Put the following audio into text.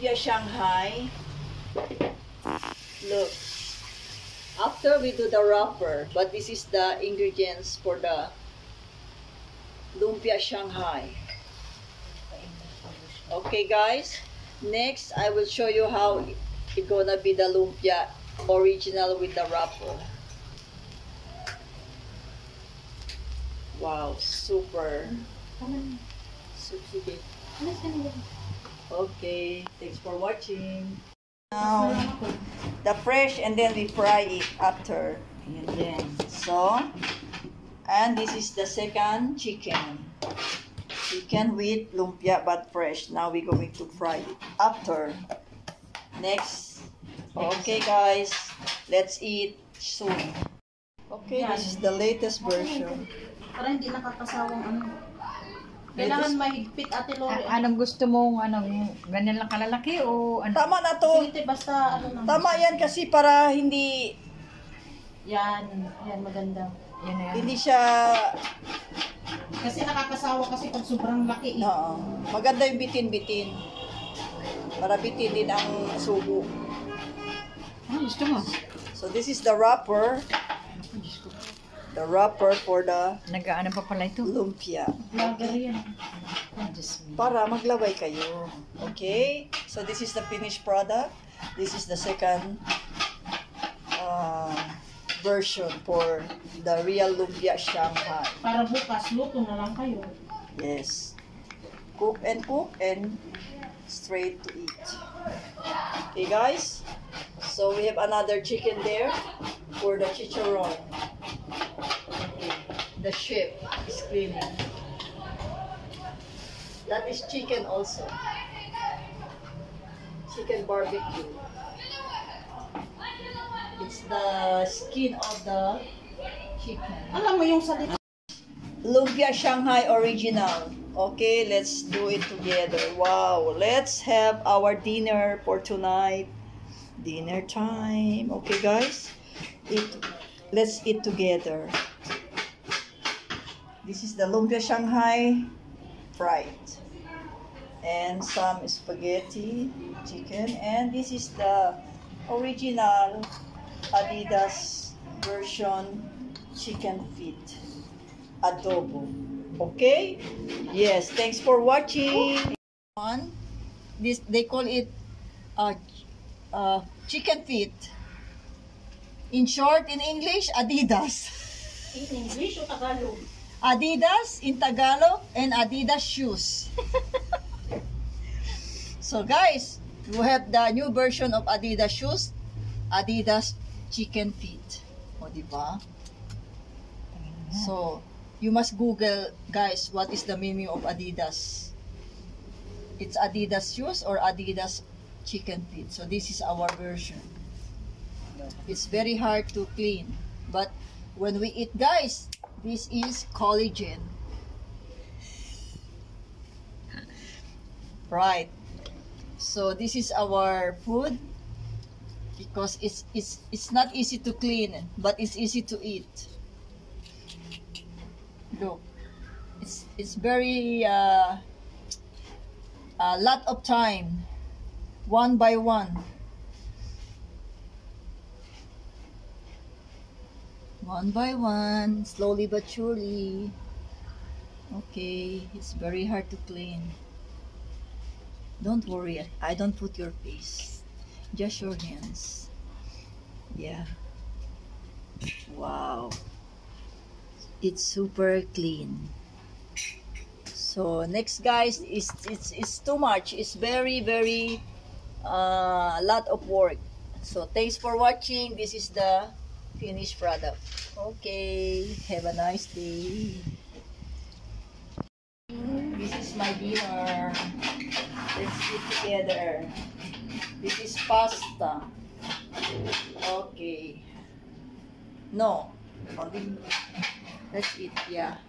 lumpia Shanghai. Look. After we do the wrapper, but this is the ingredients for the lumpia Shanghai. Okay guys, next I will show you how it's gonna be the lumpia original with the wrapper. Wow, super. Okay, thanks for watching. Now, the fresh, and then we fry it after. And then, so, and this is the second chicken. Chicken with lumpia but fresh. Now we're going to fry it after. Next. Okay guys, let's eat soon. Okay, this is the latest version. Para hindi nakakasawang ano. Kailangan mahigpit, Ate Lori. Anong gusto mong, ganyan lang kalalaki o ano? Tama na to. Sige, basta ano lang. Tama yan kasi para hindi... Yan maganda. Yan na yan. Hindi siya... Kasi nakakasawa kasi pag sobrang laki. Oo. Maganda yung bitin-bitin. Para bitin din ang subo. Ano gusto mo? So this is the wrapper. The wrapper for the Nag-ano pa pala ito? lumpia. Lager yan. Para maglaway kayo. Okay? So this is the finished product. This is the second version for the real lumpia Shanghai. Para bukas, luto na lang kayo. Yes. Cook and straight to eat. Okay guys? So we have another chicken there for the chicharron. The chef is cleaning. That is chicken also. Chicken barbecue. It's the skin of the chicken. Alam mo yung salita. Lumpia Shanghai original. Okay, let's do it together. Wow, let's have our dinner for tonight. Dinner time. Okay, guys? Let's eat together. This is the lumpia Shanghai fried. And some spaghetti, chicken. And this is the original Adidas version chicken feet. Adobo. Okay? Yes, thanks for watching. This they call it chicken feet. In short, in English, Adidas. In English o Tagalog? Adidas in Tagalog and Adidas shoes. So guys, we have the new version of Adidas shoes, Adidas chicken feet. O, diba? So, you must Google, guys, what is the meaning of Adidas. It's Adidas shoes or Adidas chicken feet. So, this is our version. It's very hard to clean. But, when we eat, guys, this is collagen. Right. So, this is our food. Because it's not easy to clean, but it's easy to eat. Look, it's very a lot of time, one by one, slowly but surely. Okay, it's very hard to clean. Don't worry, I don't put your face, just your hands. Yeah. Wow. It's super clean. So next, guys, it's too much. It's very a lot of work. So thanks for watching. This is the finished product. Okay, have a nice day. This is my dinner. Let's eat together. This is pasta. Okay. No. Only. Let's eat, yeah.